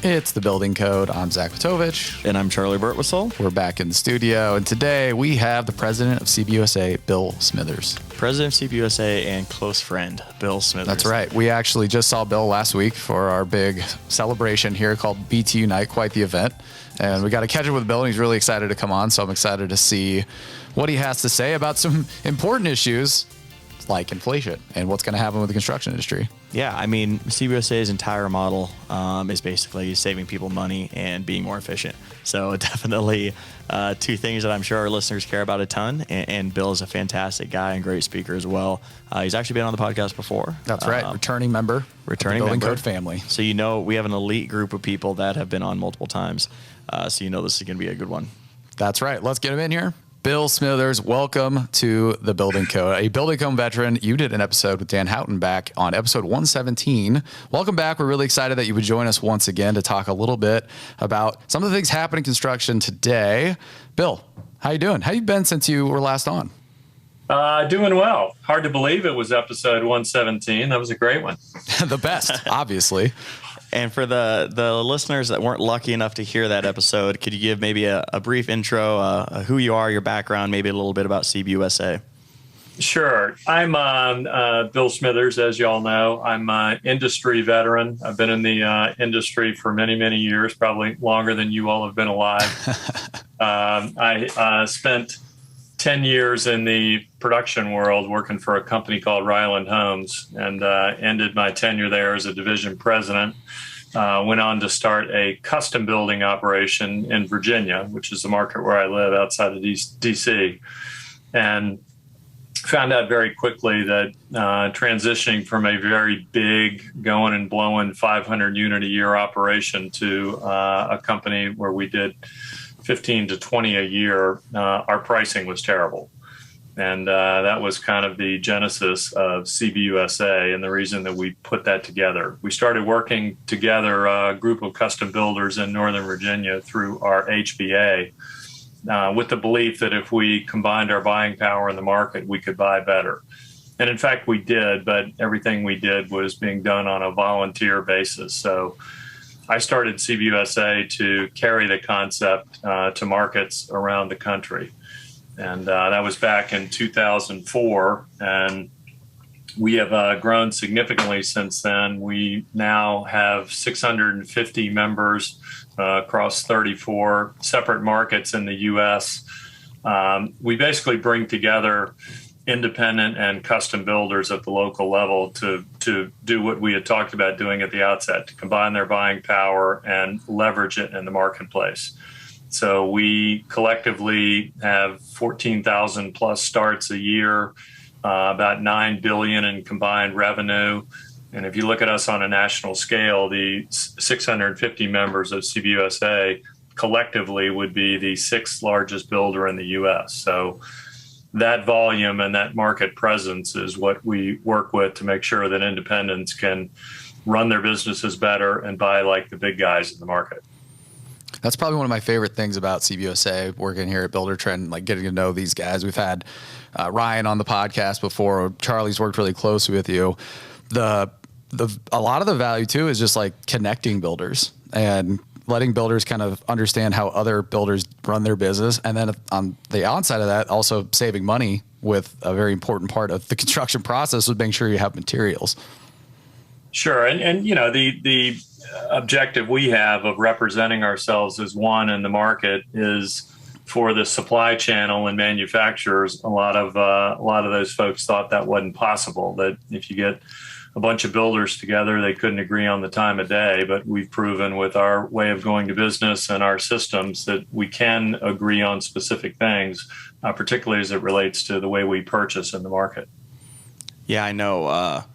It's the Building Code. I'm Zach Petovich. And I'm Charley Burtwhistle. We're back in the studio, and today we have the president of CBUSA, Bill Smithers. President of CBUSA and close friend, Bill Smithers. That's right. We actually just saw Bill last week for our big celebration here called BT Unite, quite the event. And we got to catch up with Bill, and he's really excited to come on, so I'm excited to see what he has to say about some important issues like inflation and what's going to happen with the construction industry. Yeah, I mean, CBUSA's entire model is basically saving people money and being more efficient. So definitely two things that I'm sure our listeners care about a ton. And Bill is a fantastic guy and great speaker as well. He's actually been on the podcast before. That's right. Returning member. Returning Building member. Code family. So we have an elite group of people that have been on multiple times. So this is going to be a good one. That's right. Let's get him in here. Bill Smithers, welcome to the Building Code. A Building Code veteran. You did an episode with Dan Houghton back on episode 117. Welcome back. We're really excited that you would join us once again to talk a little bit about some of the things happening in construction today. Bill, how you doing? How you been since you were last on? Doing well. Hard to believe it was episode 117. That was a great one. The best, obviously. And for the listeners that weren't lucky enough to hear that episode, could you give maybe a brief intro, who you are, your background, maybe a little bit about CBUSA? Sure. I'm Bill Smithers, as you all know. I'm an industry veteran. I've been in the industry for many, many years, probably longer than you all have been alive. I spent 10 years in the production world working for a company called Ryland Homes, and ended my tenure there as a division president. Went on to start a custom building operation in Virginia, which is the market where I live outside of DC, and found out very quickly that transitioning from a very big going and blowing 500 unit a year operation to a company where we did 15 to 20 a year, our pricing was terrible. And that was kind of the genesis of CBUSA and the reason that we put that together. We started working together, a group of custom builders in Northern Virginia through our HBA, with the belief that if we combined our buying power in the market, we could buy better. And in fact, we did, but everything we did was being done on a volunteer basis. So I started CBUSA to carry the concept to markets around the country. And that was back in 2004. And we have grown significantly since then. We now have 650 members across 34 separate markets in the U.S. We basically bring together independent and custom builders at the local level to do what we had talked about doing at the outset, to combine their buying power and leverage it in the marketplace. So we collectively have 14,000 plus starts a year, about $9 billion in combined revenue. And if you look at us on a national scale, the 650 members of CBUSA collectively would be the sixth largest builder in the U.S. So that volume and that market presence is what we work with to make sure that independents can run their businesses better and buy like the big guys in the market. That's probably one of my favorite things about CBUSA, working here at Buildertrend, like getting to know these guys. We've had Ryan on the podcast before. Charley's worked really closely with you. A lot of the value too is just like connecting builders and letting builders kind of understand how other builders run their business. And then on the onside of that, also saving money with a very important part of the construction process with making sure you have materials. Sure. And the objective we have of representing ourselves as one in the market is for the supply channel and manufacturers. A lot of those folks thought that wasn't possible, that if you get a bunch of builders together, they couldn't agree on the time of day. But we've proven with our way of going to business and our systems that we can agree on specific things, particularly as it relates to the way we purchase in the market. Yeah, I know.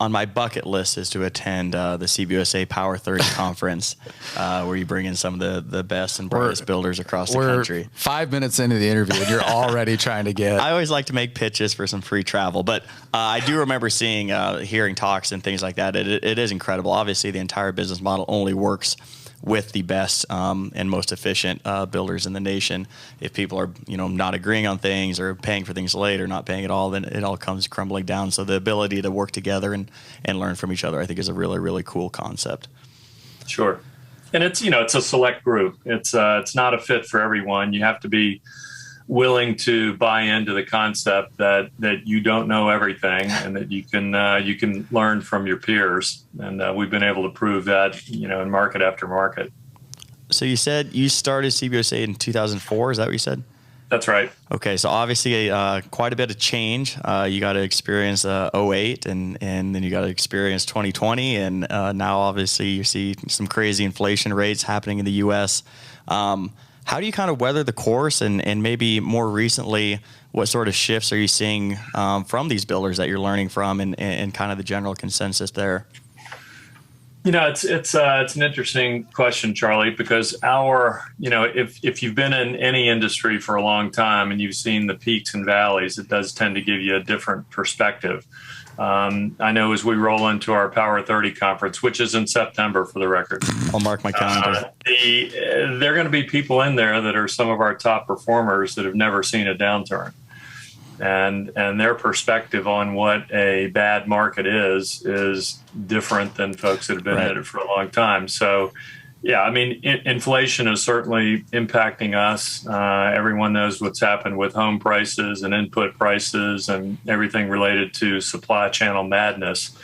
On my bucket list is to attend the CBUSA Power 30 conference, where you bring in some of the best and brightest builders across the country. 5 minutes into the interview and you're already trying to get... I always like to make pitches for some free travel, but I do remember hearing talks and things like that. It is incredible. Obviously, the entire business model only works with the best and most efficient builders in the nation. If people are not agreeing on things or paying for things late or not paying at all, then it all comes crumbling down. So the ability to work together and learn from each other, I think, is a really, really cool concept. Sure. And it's a select group. It's not a fit for everyone. You have to be willing to buy into the concept that you don't know everything and that you can learn from your peers. And we've been able to prove that, in market after market. So you said you started CBUSA in 2004. Is that what you said? That's right. Okay, so obviously quite a bit of change. You got to experience '08, and then you got to experience 2020, and now obviously you see some crazy inflation rates happening in the U.S. How do you kind of weather the course, and maybe more recently, what sort of shifts are you seeing from these builders that you're learning from, and kind of the general consensus there? It's an interesting question, Charlie, because if you've been in any industry for a long time and you've seen the peaks and valleys, it does tend to give you a different perspective. I know as we roll into our Power 30 conference, which is in September for the record, I'll mark my calendar. There are going to be people in there that are some of our top performers that have never seen a downturn. And their perspective on what a bad market is different than folks that have been in it for a long time. So, yeah, I mean, inflation is certainly impacting us. Everyone knows what's happened with home prices and input prices and everything related to supply channel madness.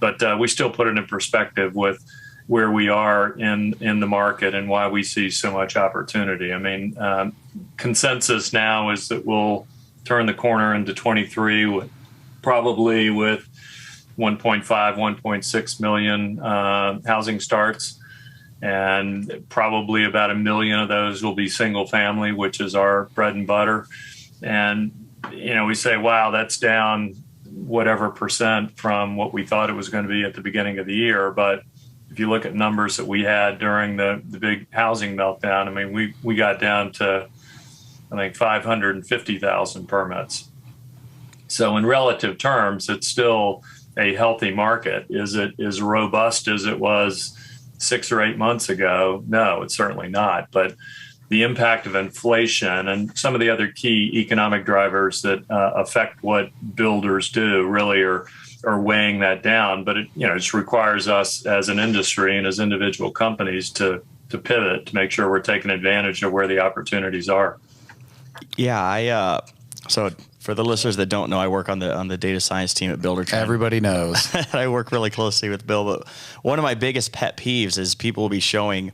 But we still put it in perspective with where we are in the market and why we see so much opportunity. I mean, consensus now is that we'll turn the corner into 23 probably with 1.5, 1.6 million housing starts. And probably about 1 million of those will be single family, which is our bread and butter. And, we say, wow, that's down whatever percent from what we thought it was going to be at the beginning of the year. But if you look at numbers that we had during the big housing meltdown, I mean, we got down to, I think, 550,000 permits. So in relative terms, it's still a healthy market. Is it as robust as it was 6 or 8 months ago? No, it's certainly not. But the impact of inflation and some of the other key economic drivers that affect what builders do really are weighing that down. But it just requires us as an industry and as individual companies to pivot to make sure we're taking advantage of where the opportunities are. Yeah, so for the listeners that don't know, I work on the data science team at Buildertrend. Everybody knows. I work really closely with Bill, but one of my biggest pet peeves is people will be showing,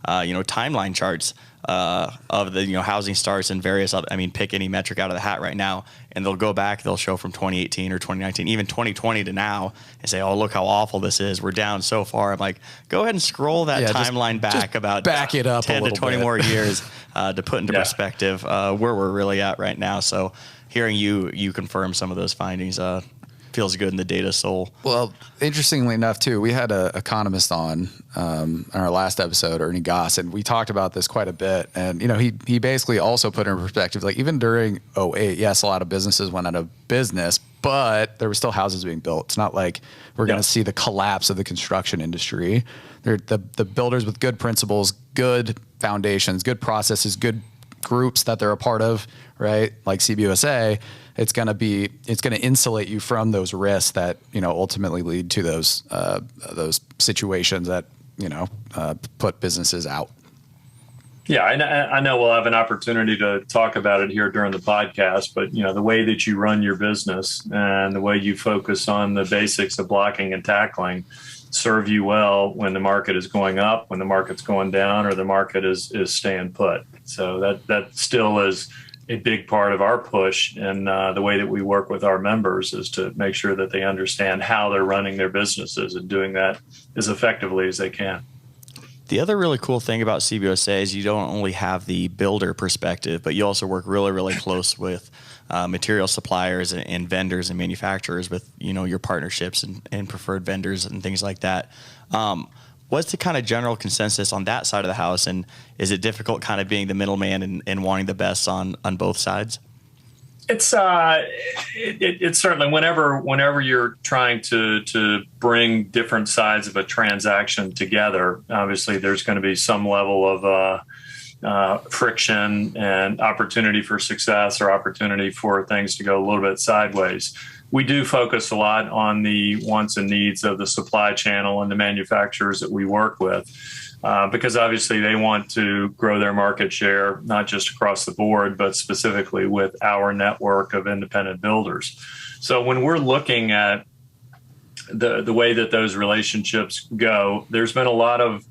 timeline charts of the housing starts and various other, pick any metric out of the hat right now, and they'll go back, they'll show from 2018 or 2019, even 2020 to now, and say, oh, look how awful this is. We're down so far. I'm like, go ahead and scroll that timeline back about back it up 10 to 20 more years to put into perspective where we're really at right now. So hearing you confirm some of those findings feels good in the data soul. Well, interestingly enough, too, we had an economist on our last episode, Ernie Goss, and we talked about this quite a bit. And, he basically also put in perspective, like even during 08, yes, a lot of businesses went out of business, but there were still houses being built. It's not like we're going to see the collapse of the construction industry. They're the builders with good principles, good foundations, good processes, good groups that they're a part of, right? Like CBUSA, it's going to insulate you from those risks that, ultimately lead to those situations that, put businesses out. Yeah, I know we'll have an opportunity to talk about it here during the podcast, but, the way that you run your business and the way you focus on the basics of blocking and tackling serve you well when the market is going up, when the market's going down, or the market is staying put. So that still is a big part of our push, and the way that we work with our members is to make sure that they understand how they're running their businesses and doing that as effectively as they can. The other really cool thing about CBUSA is you don't only have the builder perspective, but you also work really, really close with material suppliers and vendors and manufacturers with, your partnerships and preferred vendors and things like that. What's the kind of general consensus on that side of the house? And is it difficult kind of being the middleman and wanting the best on both sides? It's certainly whenever you're trying to bring different sides of a transaction together, obviously there's going to be some level of friction and opportunity for success or opportunity for things to go a little bit sideways. we do focus a lot on the wants and needs of the supply channel and the manufacturers that we work with, because obviously they want to grow their market share, not just across the board, but specifically with our network of independent builders. So when we're looking at the way that those relationships go, there's been a lot of,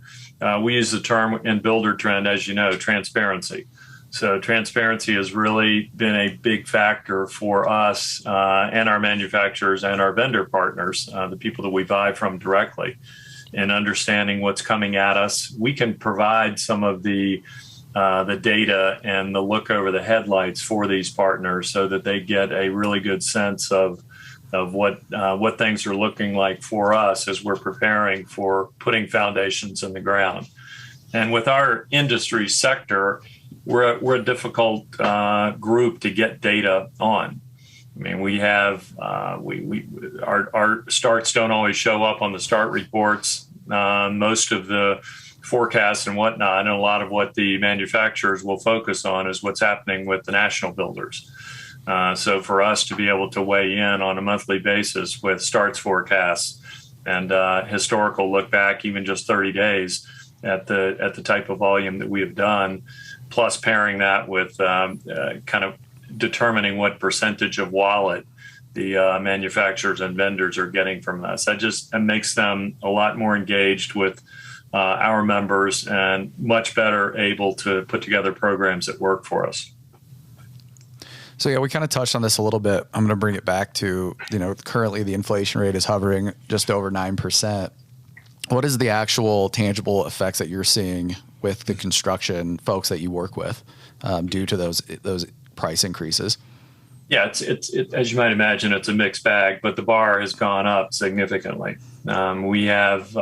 we use the term in Buildertrend, as you know, transparency. So transparency has really been a big factor for us and our manufacturers and our vendor partners, the people that we buy from directly, in understanding what's coming at us. We can provide some of the data and the look over the headlights for these partners so that they get a really good sense of what things are looking like for us as we're preparing for putting foundations in the ground. And with our industry sector, we're a difficult group to get data on. I mean, we have our starts don't always show up on the start reports. Most of the forecasts and whatnot, and a lot of what the manufacturers will focus on is what's happening with the national builders. So for us to be able to weigh in on a monthly basis with starts forecasts and historical look back, even just 30 days at the type of volume that we have done, plus pairing that with kind of determining what percentage of wallet the manufacturers and vendors are getting from us. That makes them a lot more engaged with our members and much better able to put together programs that work for us. So yeah, we kind of touched on this a little bit. I'm going to bring it back to, currently the inflation rate is hovering just over 9%. What is the actual tangible effects that you're seeing with the construction folks that you work with due to those price increases? Yeah, it's as you might imagine, it's a mixed bag, but the bar has gone up significantly. We have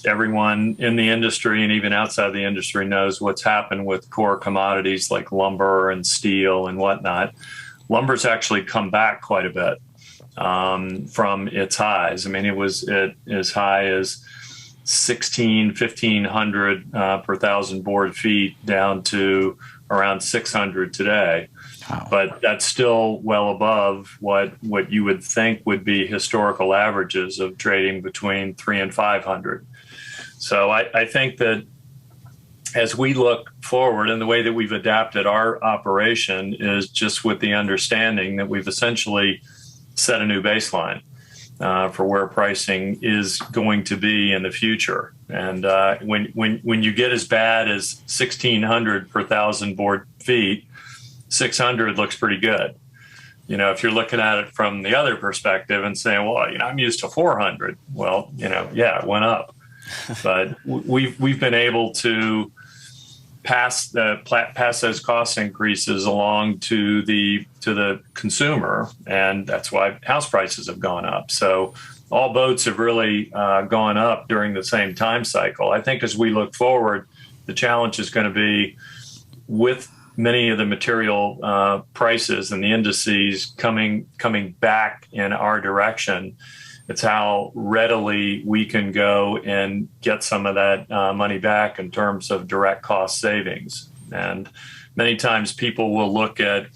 everyone in the industry and even outside the industry knows what's happened with core commodities like lumber and steel and whatnot. Lumber's actually come back quite a bit from its highs. I mean, it was as high as 1,500 per thousand board feet down to around 600 today. Wow. But that's still well above what you would think would be historical averages of trading between 300 and 500. So I think that as we look forward, and the way that we've adapted our operation is just with the understanding that we've essentially set a new baseline for where pricing is going to be in the future. And when you get as bad as 1,600 per thousand board feet, 600 looks pretty good. If you're looking at it from the other perspective and saying, well, I'm used to 400. Well, yeah, it went up. But we've been able to pass those cost increases along to the consumer, and that's why house prices have gone up. So all boats have really gone up during the same time cycle. I think as we look forward, the challenge is going to be with many of the material prices and the indices coming back in our direction. It's how readily we can go and get some of that money back in terms of direct cost savings. And many times people will look at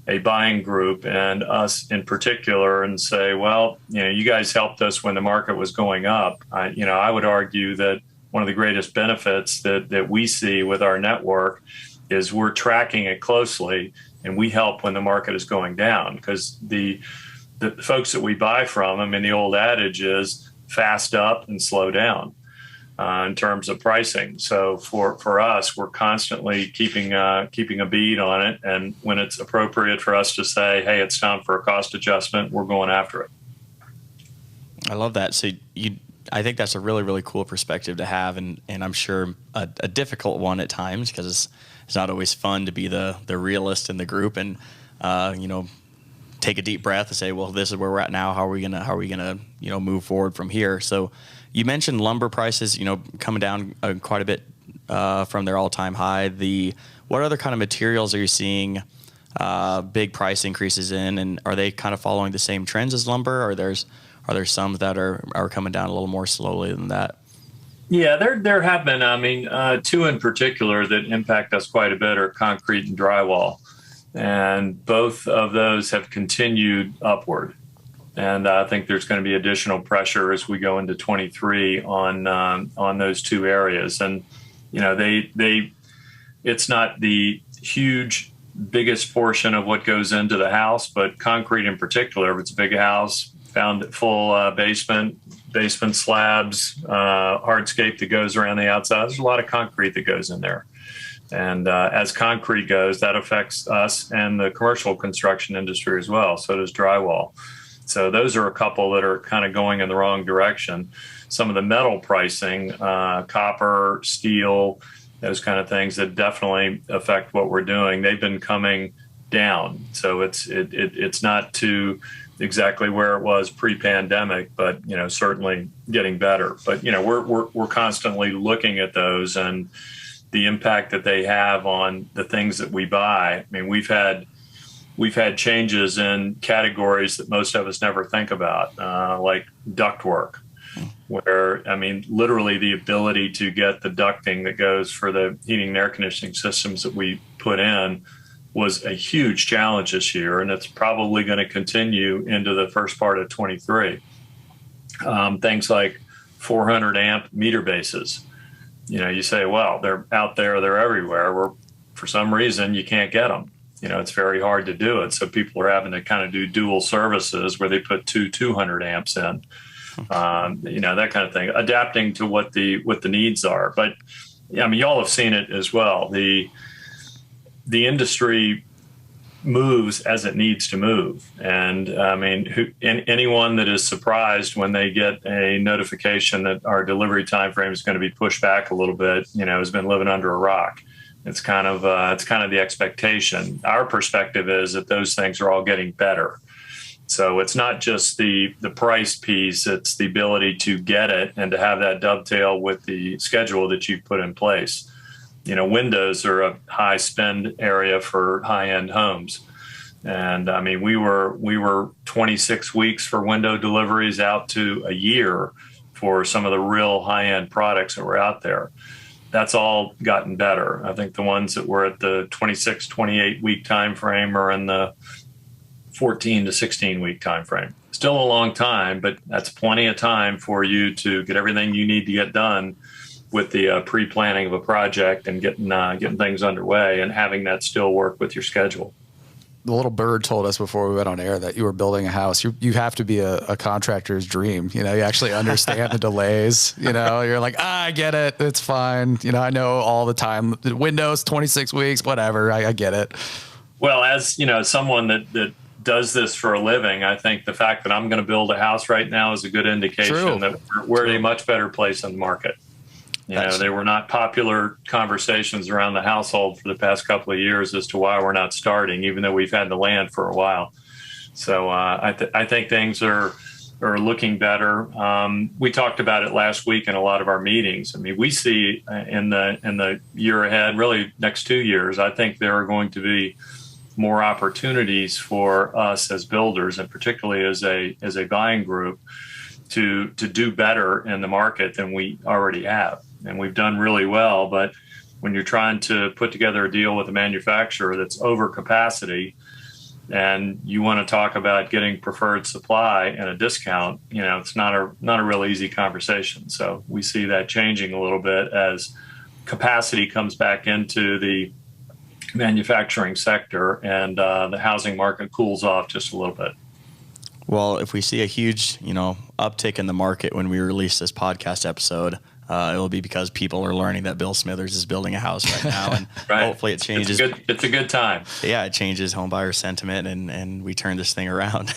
a buying group and us in particular and say, well, you guys helped us when the market was going up. I would argue that one of the greatest benefits that we see with our network is we're tracking it closely, and we help when the market is going down, because the folks that we buy from, I mean, the old adage is fast up and slow down in terms of pricing. So for us, we're constantly keeping a bead on it, and when it's appropriate for us to say, hey, it's time for a cost adjustment, we're going after it. I love that. So I think that's a really, really cool perspective to have, and I'm sure a difficult one at times, because it's not always fun to be the realist in the group and take a deep breath and say, well, this is where we're at now. How are we gonna move forward from here? So you mentioned lumber prices coming down quite a bit from their all-time high. What other kind of materials are you seeing big price increases in, and are they kind of following the same trends as lumber, or are there some that are coming down a little more slowly than that? Yeah, there have been. I mean, two in particular that impact us quite a bit are concrete and drywall, and both of those have continued upward. And I think there's going to be additional pressure as we go into 23 on those two areas. And, it's not the huge, biggest portion of what goes into the house, but concrete in particular, if it's a big house, found full basement slabs, hardscape that goes around the outside, there's a lot of concrete that goes in there. And as concrete goes, that affects us and the commercial construction industry as well. So does drywall. So those are a couple that are kind of going in the wrong direction. Some of the metal pricing, copper, steel, those kind of things that definitely affect what we're doing. They've been coming down. So it's not to exactly where it was pre-pandemic, but certainly getting better. But we're constantly looking at those and the impact that they have on the things that we buy. I mean, we've had changes in categories that most of us never think about, like ductwork, where, literally the ability to get the ducting that goes for the heating and air conditioning systems that we put in was a huge challenge this year, and it's probably going to continue into the first part of 23. Things like 400 amp meter bases. You say, well, they're out there, they're everywhere. Where for some reason you can't get them. It's very hard to do it. So people are having to kind of do dual services where they put 200 amps in, that kind of thing, adapting to what the needs are. But y'all have seen it as well. The industry moves as it needs to move. And anyone that is surprised when they get a notification that our delivery time frame is going to be pushed back a little bit, has been living under a rock. It's kind of the expectation. Our perspective is that those things are all getting better. So it's not just the price piece, it's the ability to get it and to have that dovetail with the schedule that you've put in place. Windows are a high spend area for high-end homes. And we were 26 weeks for window deliveries out to a year for some of the real high-end products that were out there. That's all gotten better. I think the ones that were at the 26, 28 week time frame are in the 14 to 16 week time frame. Still a long time, but that's plenty of time for you to get everything you need to get done with the pre-planning of a project and getting things underway and having that still work with your schedule. The little bird told us before we went on air that you were building a house. You have to be a contractor's dream. You actually understand the delays. You're like, I get it. It's fine. I know all the time. Windows, 26 weeks, whatever. I get it. Well, as someone that does this for a living, I think the fact that I'm going to build a house right now is a good indication that we're in a much better place in the market. They were not popular conversations around the household for the past couple of years as to why we're not starting, even though we've had the land for a while. So I think things are looking better. We talked about it last week in a lot of our meetings. We see in the year ahead, really next 2 years, I think there are going to be more opportunities for us as builders, and particularly as a buying group, to do better in the market than we already have. And we've done really well, but when you're trying to put together a deal with a manufacturer that's over capacity and you want to talk about getting preferred supply and a discount, it's not a real easy conversation. So we see that changing a little bit as capacity comes back into the manufacturing sector and the housing market cools off just a little bit. Well, if we see a huge, uptick in the market when we release this podcast episode, it will be because people are learning that Bill Smithers is building a house right now, and right. Hopefully it changes. It's a good time. Yeah, it changes home buyer sentiment, and we turn this thing around.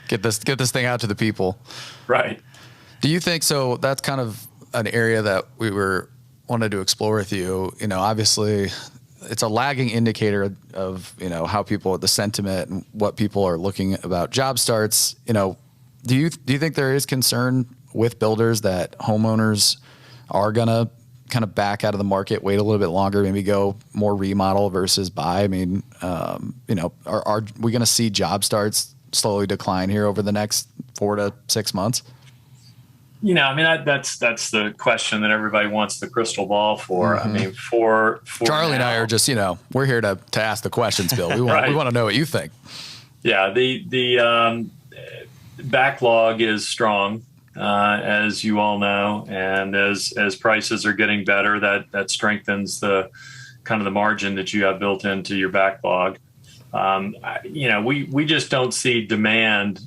Get this thing out to the people. Right. Do you think so? That's kind of an area that we wanted to explore with you. Obviously, it's a lagging indicator of how people, the sentiment and what people are looking about job starts. Do you think there is concern with builders that homeowners are gonna kind of back out of the market, wait a little bit longer, maybe go more remodel versus buy? Are we gonna see job starts slowly decline here over the next 4 to 6 months? That's the question that everybody wants the crystal ball for. Mm-hmm. For Charley now, and I are just, we're here to ask the questions, Bill. We want Right. we want to know what you think. Yeah, backlog is strong, as you all know, and as prices are getting better, that strengthens the kind of the margin that you have built into your backlog. We just don't see demand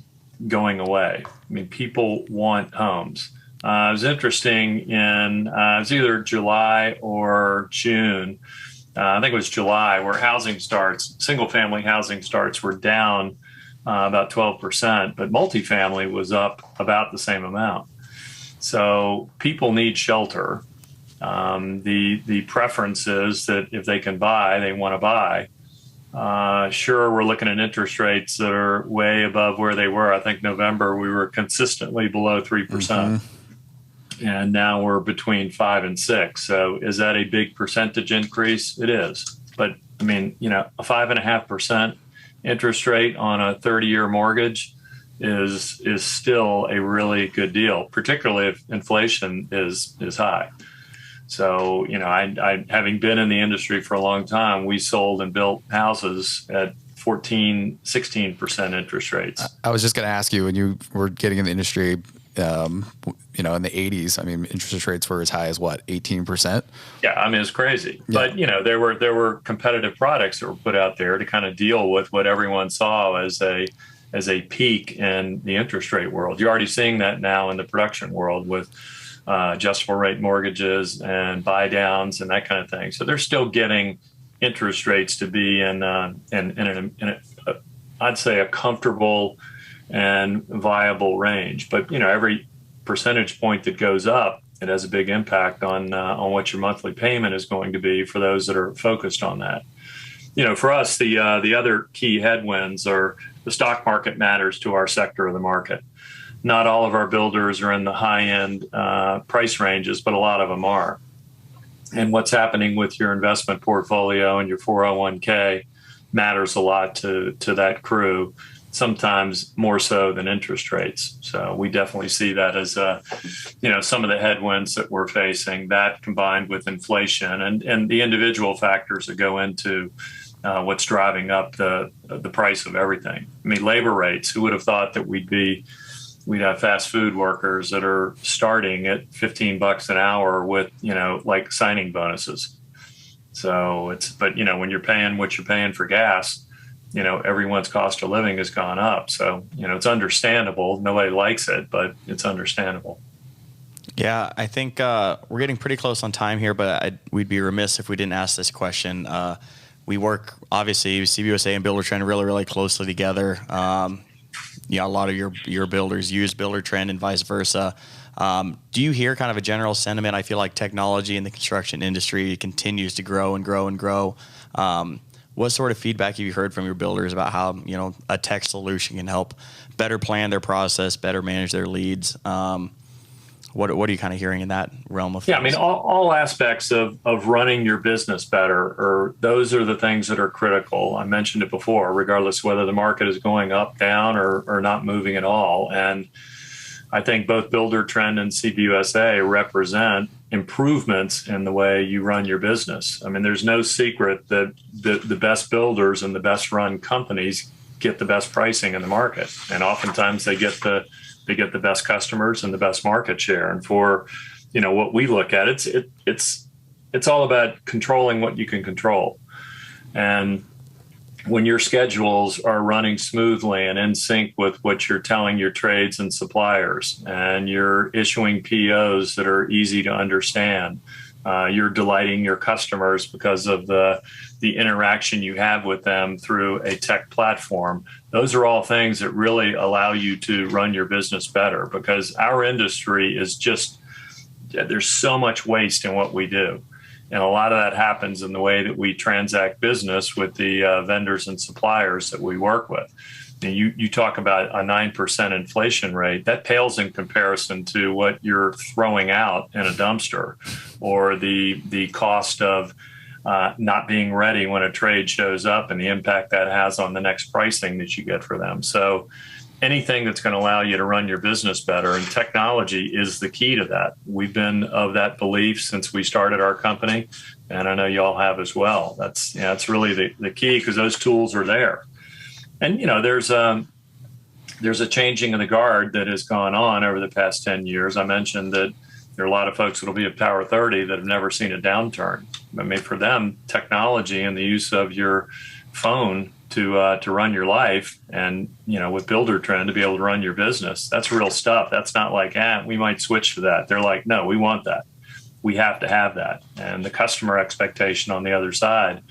going away. I mean, people want homes. It was interesting it was either July or June. I think it was July, where single-family housing starts were down about 12%, but multifamily was up about the same amount. So people need shelter. The preference is that if they can buy, they want to buy. Sure, we're looking at interest rates that are way above where they were. I think November we were consistently below 3%. And now we're between 5 and 6. So is that a big percentage increase? It is. But I mean, a 5.5% interest rate on a 30-year mortgage is still a really good deal, particularly if inflation is high. So, I having been in the industry for a long time, we sold and built houses at 14, 16% interest rates. I was just going to ask you, when you were getting in the industry, in the 80s, I mean, interest rates were as high as what, 18%? Yeah, I mean, it's crazy. Yeah. But, there were competitive products that were put out there to kind of deal with what everyone saw as a peak in the interest rate world. You're already seeing that now in the production world with adjustable rate mortgages and buy downs and that kind of thing. So they're still getting interest rates to be in I'd say a comfortable and viable range. But every percentage point that goes up, it has a big impact on what your monthly payment is going to be for those that are focused on that. For us, the other key headwinds are the stock market matters to our sector of the market. Not all of our builders are in the high-end price ranges, but a lot of them are. And what's happening with your investment portfolio and your 401k matters a lot to that crew, sometimes more so than interest rates. So we definitely see that as some of the headwinds that we're facing, that combined with inflation and the individual factors that go into what's driving up the price of everything. I mean, labor rates, who would have thought that we'd have fast food workers that are starting at $15 an hour with, like signing bonuses. So when you're paying what you're paying for gas, everyone's cost of living has gone up. So, it's understandable. Nobody likes it, but it's understandable. Yeah, I think we're getting pretty close on time here, but we'd be remiss if we didn't ask this question. We work, obviously, CBUSA and Buildertrend really, really closely together. A lot of your builders use Buildertrend and vice versa. Do you hear kind of a general sentiment? I feel like technology in the construction industry continues to grow and grow and grow. What sort of feedback have you heard from your builders about how, a tech solution can help better plan their process, better manage their leads? What are you kind of hearing in that realm of things? Yeah, I mean, all aspects of running your business better, those are the things that are critical. I mentioned it before, regardless whether the market is going up, down, or not moving at all. And I think both Buildertrend and CBUSA represent improvements in the way you run your business. I mean, there's no secret that the best builders and the best run companies get the best pricing in the market. And oftentimes they get the best customers and the best market share. And for, what we look at, it's all about controlling what you can control. And when your schedules are running smoothly and in sync with what you're telling your trades and suppliers, and you're issuing POs that are easy to understand, you're delighting your customers because of the interaction you have with them through a tech platform. Those are all things that really allow you to run your business better, because our industry is there's so much waste in what we do. And a lot of that happens in the way that we transact business with the vendors and suppliers that we work with. And you talk about a 9% inflation rate, that pales in comparison to what you're throwing out in a dumpster, or the cost of not being ready when a trade shows up and the impact that has on the next pricing that you get for them. So anything that's going to allow you to run your business better, and technology is the key to that. We've been of that belief since we started our company, and I know y'all have as well. That's really the key, because those tools are there. And there's there's a changing of the guard that has gone on over the past 10 years. I mentioned that there are a lot of folks that will be at Power 30 that have never seen a downturn. I mean, for them, technology and the use of your phone to run your life, and with Buildertrend to be able to run your business, that's real stuff. That's not like, we might switch to that. They're like, no, we want that. We have to have that. And the customer expectation on the other side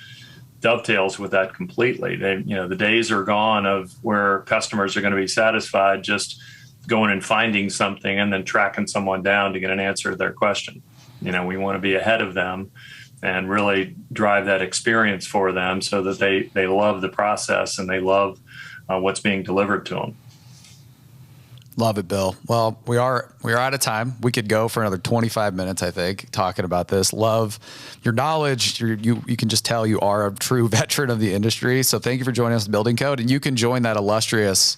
dovetails with that completely. The days are gone of where customers are going to be satisfied just going and finding something and then tracking someone down to get an answer to their question. We want to be ahead of them and really drive that experience for them so that they love the process and they love what's being delivered to them. Love it, Bill. Well, we are out of time. We could go for another 25 minutes, I think, talking about this. Love your knowledge. You can just tell you are a true veteran of the industry. So thank you for joining us on Building Code, and you can join that illustrious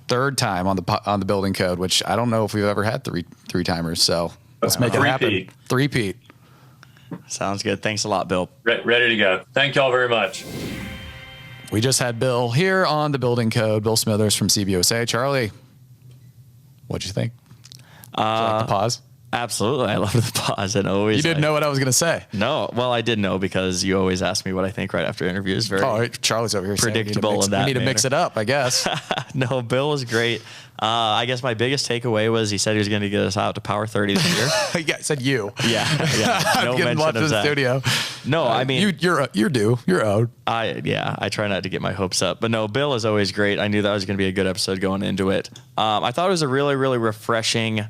third time on the Building Code, which I don't know if we've ever had three timers. So let's make it happen. Three-peat. Sounds good. Thanks a lot, Bill. Ready to go. Thank you all very much. We just had Bill here on the Building Code. Bill Smithers from CBUSA. Charlie, what'd you think? Did you like the pause? Absolutely. I love the pause. And always. You didn't know what I was going to say. No. Well, I did know because you always ask me what I think right after interviews. Very Charlie's over here predictable saying we need to mix it up, I guess. No, Bill was great. I guess my biggest takeaway was he said he was going to get us out to Power 30 this year. Yeah, I said you. Yeah. No getting mention of the that. studio. No, I mean you're due. You're owed. I try not to get my hopes up, but no, Bill is always great. I knew that was going to be a good episode going into it. I thought it was a really, really refreshing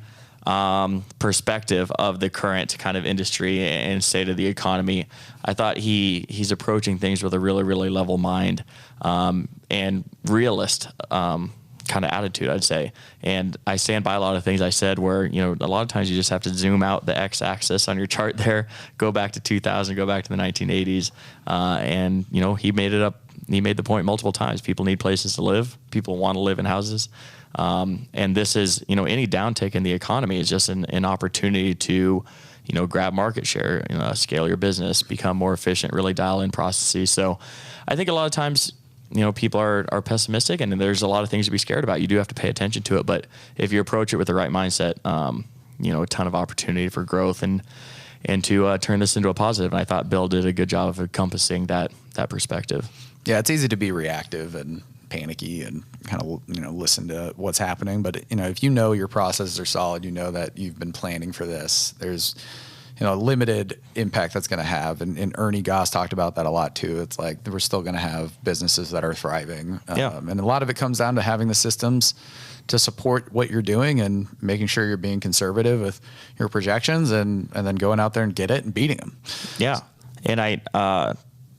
perspective of the current kind of industry and state of the economy. I thought he's approaching things with a really, really level mind and realist kind of attitude, I'd say. And I stand by a lot of things I said where, a lot of times you just have to zoom out the x-axis on your chart there, go back to 2000, go back to the 1980s. And, he made it up. He made the point multiple times. People need places to live. People want to live in houses. And this is, any downtick in the economy is just an opportunity to, grab market share, scale your business, become more efficient, really dial in processes. So I think a lot of times, people are pessimistic and there's a lot of things to be scared about. You do have to pay attention to it. But if you approach it with the right mindset, a ton of opportunity for growth and to turn this into a positive. And I thought Bill did a good job of encompassing that perspective. Yeah, it's easy to be reactive and panicky and kind of listen to what's happening, but if your processes are solid, that you've been planning for this, there's limited impact that's going to have, and Ernie Goss talked about that a lot too. It's like we're still going to have businesses that are thriving, and a lot of it comes down to having the systems to support what you're doing and making sure you're being conservative with your projections and then going out there and get it and beating them. Yeah, and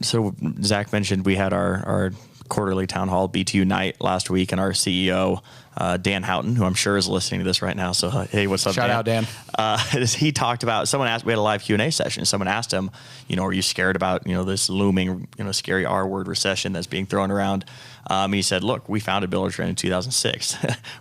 so Zach mentioned we had our quarterly town hall BTU night last week, and our CEO Dan Houghton, who I'm sure is listening to this right now. So hey, what's up, Shout out, Dan. He talked about, someone asked, we had a live Q&A session. Someone asked him, are you scared about this looming scary R word recession that's being thrown around? And he said, look, we founded Buildertrend in 2006.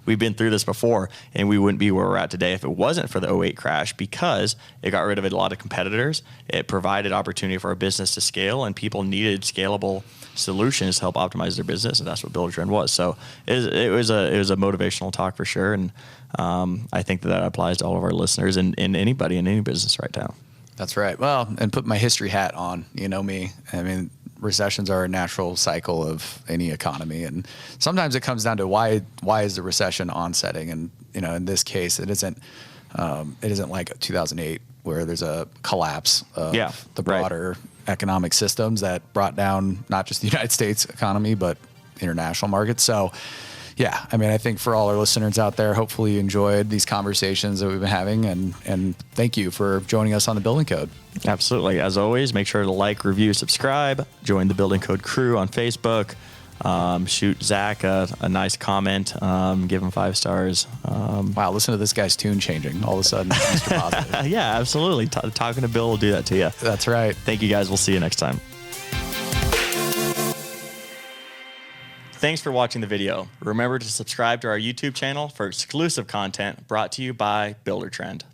We've been through this before, and we wouldn't be where we're at today if it wasn't for the '08 crash, because it got rid of a lot of competitors. It provided opportunity for our business to scale, and people needed scalable solutions to help optimize their business, and that's what Buildertrend was. So it was a motivational talk for sure, and I think that applies to all of our listeners and anybody in any business right now. That's right. Well, and put my history hat on. Me. I mean, recessions are a natural cycle of any economy, and sometimes it comes down to why is the recession onsetting, and in this case it isn't like 2008 where there's a collapse of the broader economic systems that brought down not just the United States economy but international markets. So yeah, I mean, I think for all our listeners out there, hopefully you enjoyed these conversations that we've been having, and thank you for joining us on the Building Code. Absolutely. As always, make sure to like, review, subscribe, join the Building Code crew on Facebook, shoot Zach a nice comment, give him 5 stars. Wow, listen to this guy's tune changing all of a sudden. Mr. Positive. Yeah, absolutely. Talking to Bill will do that to you. That's right. Thank you guys. We'll see you next time. Thanks for watching the video. Remember to subscribe to our YouTube channel for exclusive content brought to you by Buildertrend.